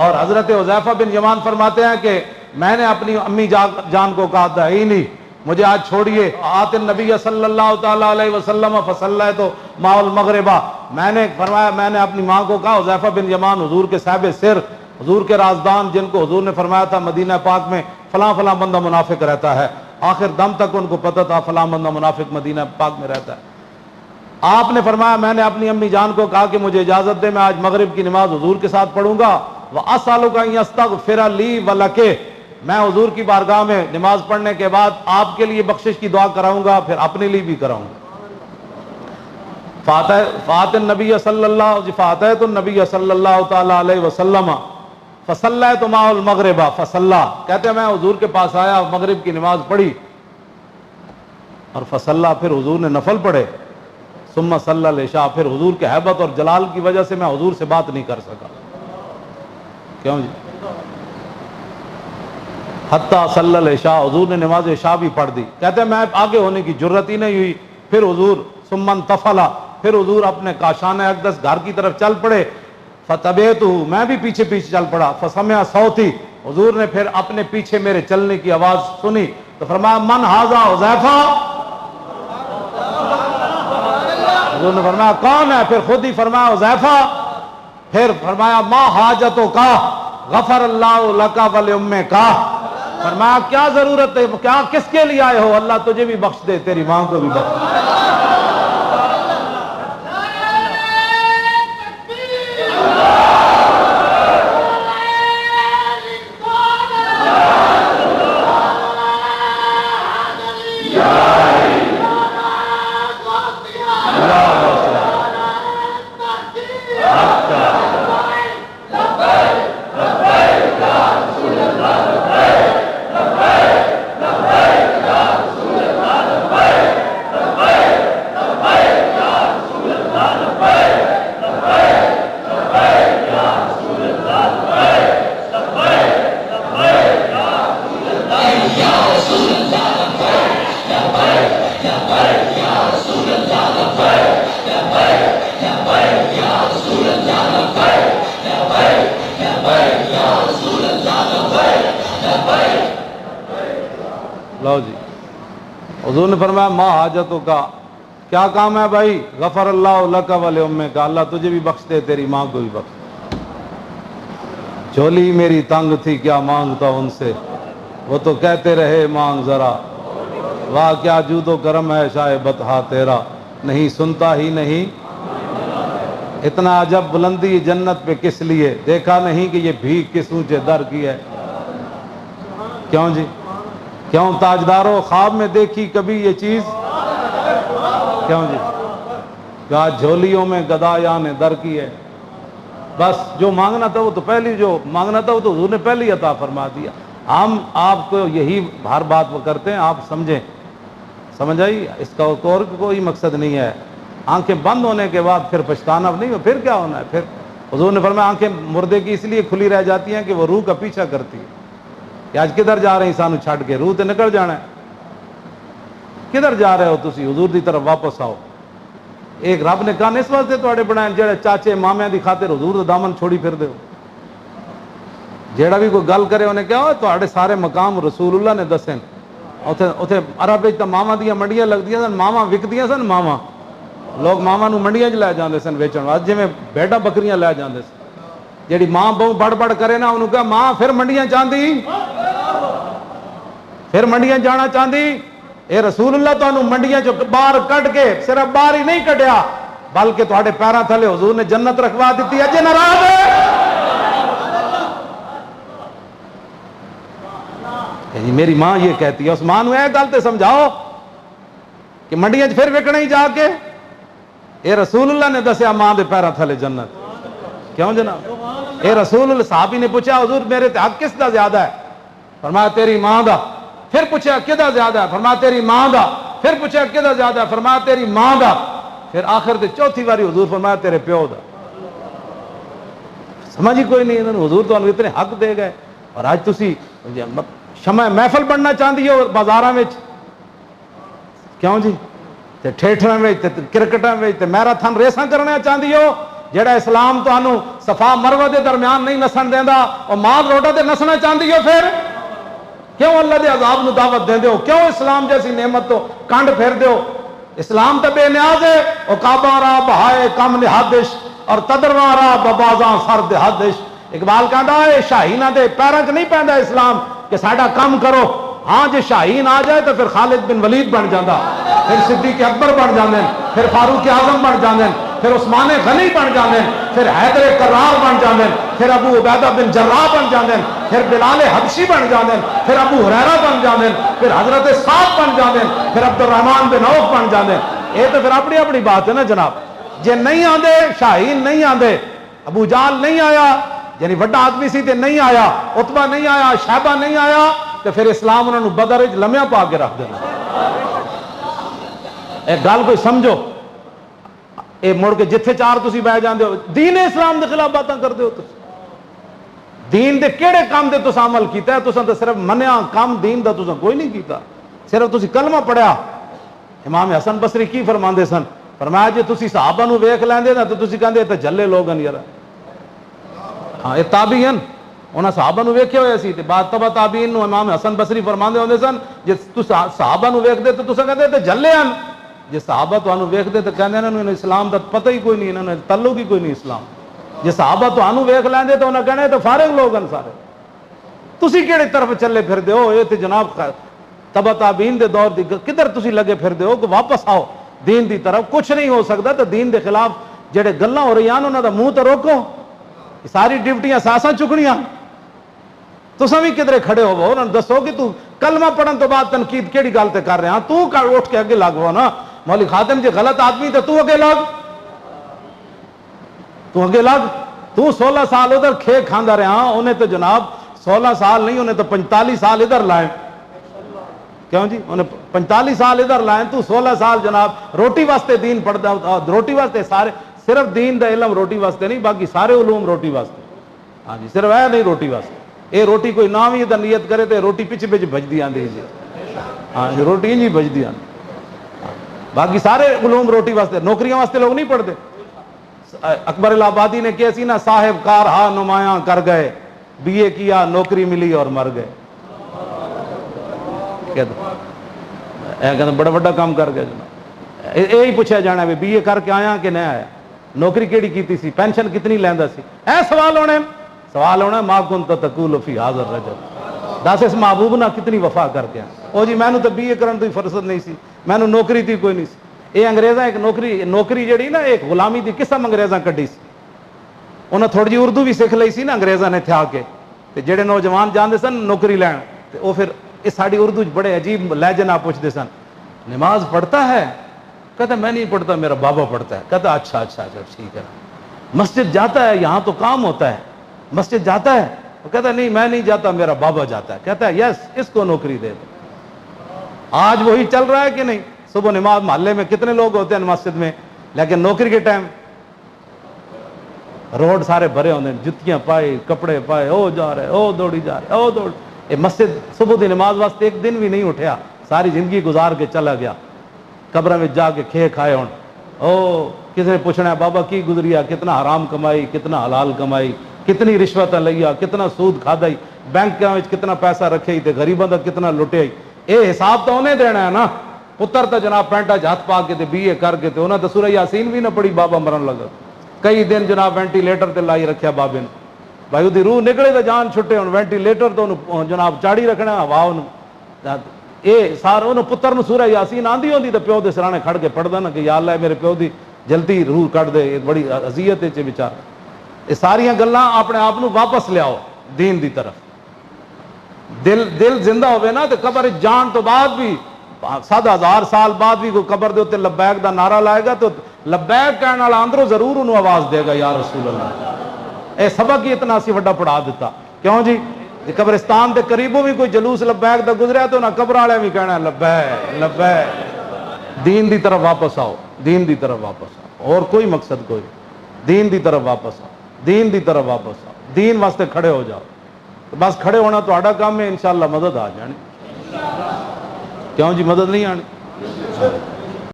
اور حضرت حذیفہ بن یمان فرماتے ہیں کہ میں نے اپنی امی جان کو کہا تھا ہی نہیں مجھے آج چھوڑیے، آت النبی صلی اللہ تعالیٰ علیہ وسلم فصلیت مع المغربہ، میں نے فرمایا میں نے اپنی ماں کو کہا حذیفہ بن یمان حضور کے صاحب سر، حضور کے رازدان، جن کو حضور نے فرمایا تھا مدینہ پاک میں فلاں فلاں بندہ منافق رہتا ہے، آخر دم تک ان کو پتہ تھا فلاں بندہ منافق مدینہ پاک میں رہتا ہے. آپ نے فرمایا میں نے اپنی امی جان کو کہا کہ مجھے اجازت دے میں آج مغرب کی نماز حضور کے ساتھ پڑھوں گا، وَأَسْأَلُكَ أَن يَسْتَغْفِرَ لِي وَلَكَ، میں حضور کی بارگاہ میں نماز پڑھنے کے بعد آپ کے لیے بخشش کی دعا کراؤں گا، پھر اپنے لیے بھی کراؤں گا. فاتح النبی صلی اللہ تعالیٰ علیہ وسلم فصلیت مع المغرب فصلی، کہتے ہیں میں حضور کے پاس آیا، مغرب کی نماز پڑھی اور فصلی، پھر حضور نے نفل پڑھے، ثم صلی العشاء، پھر حضور کے ہیبت اور جلال کی وجہ سے میں حضور سے بات نہیں کر سکا. کیوں جی؟ حتیٰ صلی العشاء، حضور نے نماز عشاء بھی پڑھ دی. کہتے ہیں میں آگے ہونے کی جرت ہی نہیں ہوئی، پھر حضور ثم انتفل، پھر حضور اپنے کاشان اقدس گھر کی طرف چل پڑے، فتبعتہ، میں بھی پیچھے پیچھے چل پڑا، فسمع صوتی، حضور نے پھر اپنے پیچھے میرے چلنے کی آواز سنی تو فرمایا من ھذا حذیفہ، حضور نے فرمایا کون ہے؟ پھر خود ہی فرمایا حذیفہ، پھر فرمایا ما حاجتک غفر اللہ لک ولأمک، فرمایا کیا ضرورت ہے، کیا کس کے لیے آئے ہو، اللہ تجھے بھی بخش دے تیری ماں کو بھی بخش دے. لو جی، حضور نے فرمایا ما حاجتوں کا، کیا کام ہے بھائی؟ غفر اللہ لک ولأمک، اللہ تجھے بھی بخش دے تیری ماں کو بھی بخش دے. جھولی میری تنگ تھی کیا مانگتا ان سے، وہ تو کہتے رہے مانگ ذرا، واہ کیا جود و کرم ہے شاہ بطحا تیرا، نہیں سنتا ہی نہیں. اتنا عجب بلندی جنت پہ کس لیے، دیکھا نہیں کہ یہ بھیک کس اونچے در کی ہے. کیوں جی؟ کیوں تاجداروں خواب میں دیکھی کبھی یہ چیز؟ کیوں جی؟ کیا جھولیوں میں گدایان در کی ہے. بس جو مانگنا تھا وہ تو پہلی، جو مانگنا تھا وہ تو حضور نے پہلی عطا فرما دیا. ہم آپ کو یہی ہر بات وہ کرتے ہیں، آپ سمجھیں، سمجھ آئی؟ اس کا اور کوئی مقصد نہیں ہے. آنکھیں بند ہونے کے بعد پھر پچھتانا نہیں، پھر کیا ہونا ہے؟ پھر حضور نے فرمایا آنکھیں مردے کی اس لیے کھلی رہ جاتی ہیں کہ وہ روح کا پیچھا کرتی ہے کہ آج کدھر جا رہے ہیں سانو چھڈ کے، روح تے نکل جانا ہے. کدھر جا رہے ہو تسی؟ حضور دی طرف واپس آؤ. ایک رب نے کان اس واسطے تواڈے بنائے جڑے چاچے مامے دی خاطر حضور دا دامن چھوڑی پھر دے ہو. جیڑا بھی کوئی گل کرے انہیں کہا تواڈے سارے مقام رسول اللہ نے دسے. اوتھے عرب وچ تے ماواں دیاں منڈیاں لگدیاں سن، ماواں وکدیاں سن، ماواں لوگ ماواں نو منڈیاں چ لے جاندے سن ویچن واسطے، جویں بھیڈاں بکریاں لے جاندے سن. جیڑی ماں بہو بڑ بڑ کرے نا انہوں کہا ماں پھر منڈیاں چاندی، پھر منڈیاں جانا چاندی. اے رسول اللہ تانوں منڈیاں چ باہر کڈ کے صرف باہر ہی نہیں کڈیا بلکہ تواڈے پیراں تھلے حضور نے جنت رکھوا دیتی. اجے ناراض ہے؟ میری ماں یہ کہتی ہے، اس ماں نو اے گل تے سمجھاؤ کہ منڈیاں چ پھر وکنا ہی جا کے. اے رسول اللہ نے دسیا ماں دے پیراں تھلے جنت. کیوں جناب؟ اے رسول اللہ، صحابی نے پوچھا حضور میرے تے حق کس دا زیادہ ہے؟ فرمایا تیری ماں دا. پھر پوچھا کدا زیادہ ہے؟ فرمایا تیری ماں دا. پھر پوچھا کدا زیادہ ہے؟ فرمایا تیری ماں دا. پھر آخر تے چوتھی باری حضور فرمایا تیرے پیو دا. سمجھ ہی کوئی نہیں انہوں نے، حضور تو اتنے حق دے گئے. اور آج تسی شمع محفل بننا چاہتی ہو بازاراں وچ، کیوں جی؟ تے ٹھیٹھاں وچ تے کرکٹاں وچ تے میراتھن ریساں کرنا چاہتی ہو، جڑا اسلام تانوں صفا مروہ دے درمیان نہیں نسن دیندا اور مال روڈا تے نسنا چاہندی ہو، پھر کیوں اللہ دے عذاب نو دعوت دیندے ہو؟ کیوں اسلام جیسی نعمت تو کانڈ پھیر دے ہو؟ اسلام تے بے نیاز ہے، او کعبہ را بہائے کم نہادش اور تدرواں را ببازاں سرد حدش۔ اقبال کہندا ہے شاہیناں دے پیراں 'چ نہیں پیندا اسلام کہ ساڈا کم کرو، ہاں جے شاہین آ جائے تو پھر خالد بن ولید بن جاندہ، پھر صدیق اکبر بن جاندے، پھر فاروق اعظم بن جاندے، پھر عثمان غنی بن جاندے، پھر حیدر کرار بن جاندے، پھر ابو عبیدہ بن جراح بن جاندے، پھر بلال حبشی بن جاندے، پھر ابو ہریرہ بن جاندے، پھر حضرت سعد بن جاندے، پھر عبد الرحمن بن عوف بن جاندے۔ یہ تو پھر اپنی اپنی بات ہے نا جناب۔ جے نہیں آندے، شاہین نہیں آندے، ابو جہل نہیں آیا، یعنی بڑا آدمی سی تے نہیں آیا، عتبہ نہیں آیا، شیبہ نہیں آیا، تو پھر اسلام انہوں نے بدر وچ لمحہ پا کے رکھ دینا۔ ایک گل کوئی سمجھو، اے مڑ کے جتھے چار تسی بہ جاندے ہو، دین اسلام دے خلاف باتاں کردے ہو۔ تسی دین دے کیڑے کام دے تساں عمل کیتا ہے؟ تساں تے صرف منیا کام دین دا تساں کوئی نہیں کیتا، صرف تسی کلمہ پڑھیا۔ امام حسن بصری کی فرماندے سن؟ فرمایا جے تسی صحابہ نو ویکھ لیندے نا تو تسی کہندے تے جھلے لوگ ہیں یار، ہاں یہ تابعی ہیں، انہاں صحابہ نو ویکھے ہوئے سی تے بعد تبع تابعین نو امام حسن بصری فرماندے ہوندے سن جے تساں صحابہ نو ویکھدے تے تساں کہندے تے جھلے ہیں، جے صحابہ تانوں ویکھدے تے کہندے انہاں نو اسلام دا پتہ ہی کوئی نہیں، انہاں نے تعلق ہی کوئی نہیں اسلام۔ جے صحابہ تانوں ویکھ لیندے تے انہاں کہنے تے فارغ لوگ ہیں سارے۔ تسی کیڑی طرف چلے پھردے ہو؟ یہ تے جناب تبع تابعین دے دور دی کدھر تسی لگے پھردے ہو کہ واپس آؤ دین دی طرف۔ کچھ نہیں ہو سکتا تو دین دے خلاف جڑے گلاں ہو رہی ہیں انہاں دا منہ تے روکو، ساری ڈیوٹیاں ساساں چکنیاں۔ تساں بھی کدھرے کھڑے ہو انہاں نوں دسو کہ تو کلمہ پڑھن تو بعد تنقید کیڑی گل تے کر رہے ہاں؟ تو اٹھ کے اگے لگ نا مولوی خاتم جی غلط آدمی تو اگے لگ، تو اگے لگ۔ تو 16 سال ادھر کھے کھاندا رہا، انہیں تو جناب 16 سال نہیں، انہیں تو 45 سال ادھر لائے۔ کیوں جی؟ انہیں 45 سال ادھر لائیں، تو 16 سال جناب روٹی واسطے دین پڑھتا، روٹی واسطے سارے، صرف دین دا علم روٹی واسطے نہیں، باقی سارے علوم روٹی واسطے۔ ہاں جی، صرف ہے نہیں روٹی واسطے۔ اے روٹی کوئی نام ہی نیت کرے تو روٹی پیچھے پیچھے بجدی آندی جی، ہاں جی روٹی نہیں بجدی آندی، باقی سارے علوم روٹی واسطے۔ نوکریاں واسطے لوگ نہیں پڑھتے۔ اکبر الہ آبادی نے کیا سی نا، صاحب کار ہاں نمایاں کر گئے، بی اے کیا نوکری ملی اور مر گئے۔ کہتے بڑا بڑا کام کر گیا جناب۔ یہی پوچھا جانا ہے بی اے کر کے آیا کہ نہیں آیا، نوکری کیڑی کیتی سی، پینشن کتنی لیندا سی، اے سوال ہونا ما کنت تقول فی ھذا الرجل، دس اس محبوب نہ کتنی وفا کر کے او جی مینوں تو بی اے کرن تو فرصت نہیں سی، مینوں نوکری تھی کوئی نہیں سی۔ یہ انگریزاں ایک نوکری جڑی نا ایک غلامی دی قسم انگریزاں کڈی سی، انہاں تھوڑی جی اردو بھی سکھ لئی سی نا انگریزاں نے تھیا کے، تے جڑے نوجوان جاندے سن نوکری لین تے او پھر اس ساڑی اردو بڑے عجیب لہجے نہ پوچھتے سن، نماز پڑھتا ہے؟ کہتا میں نہیں پڑھتا، میرا بابا پڑھتا ہے۔ کہتا اچھا اچھا اچھا ٹھیک ہے۔ مسجد جاتا ہے؟ یہاں تو کام ہوتا ہے، مسجد جاتا ہے؟ وہ کہتا نہیں میں نہیں جاتا، میرا بابا جاتا ہے۔ کہتا ہے یس اس کو نوکری دے دو۔ آج وہی چل رہا ہے کہ نہیں؟ صبح نماز محلے میں کتنے لوگ ہوتے ہیں مسجد میں، لیکن نوکری کے ٹائم روڈ سارے بھرے ہوتے ہیں، جتیاں پائے کپڑے پائے، او جا رہے او دوڑی جا رہے او دوڑ۔ یہ مسجد صبح دی نماز واسطے ایک دن بھی نہیں اٹھیا، ساری زندگی گزار کے چلا گیا، قبر میں جا کے کھے کھائے ہون۔ او کسی نے پوچھنا ہے بابا کی گزریا، کتنا حرام کمائی، کتنا حلال کمائی، کتنی رشوت لیا، کتنا سود کھادائی، بینک میں کتنا پیسہ رکھے تے غریباں دا کتنا لٹے۔ اے حساب تو انہیں دینا ہے نا۔ پتر تو جناب پینٹا ہاتھ پا کے تے بی اے کر کے تے انہاں تے سورہ یاسین بھی نہ پڑھی، بابا مرن لگا، کئی دن جناب وینٹیلیٹر تے لائی رکھیا بابے نے، بھائی دی روح نکلے تو جان چھٹے، ہوں وینٹیلیٹر تو جناب چاڑی رکھنا ہوا انہوں۔ اے سارا انہوں پتر نو سورہ یاسین آندھی ہوندی تو پیو دے سرانے کھڑ کے پڑھدا نا کہ یا اللہ میرے پیو دی جلدی روح کٹ دے، بڑی اذیت ہے بیچارہ۔ یہ ساریاں گلاں اپنے آپ نو واپس لیاؤ دین دی طرف۔ دل زندہ ہوئے نا تو قبر جان تو بعد بھی 7,000 سال بعد بھی کوئی قبر دے ہوتے لبیک دا نعرہ لائے گا تو لبیک کہنے والا اندروں ضرور انہوں آواز دے گا یا رسول اللہ۔ اے سبق ہی اتنا سی وڈا پڑھا دیتا۔ کیوں جی؟ قبرستان دے قریبوں بھی کوئی جلوس لبیک دا گزریا تو نہ قبر والے بھی کہنا لبیک لبیک۔ دین دی طرف واپس آؤ، دین دی طرف واپس آؤ، اور کوئی مقصد کوئی، دین دی طرف واپس آؤ، دین دی طرف واپس آؤ، دین واسطے کھڑے ہو جاؤ۔ بس کھڑے ہونا تو آڑا کام ہے، انشاءاللہ مدد آ جانی۔ کیوں جی مدد نہیں آنی؟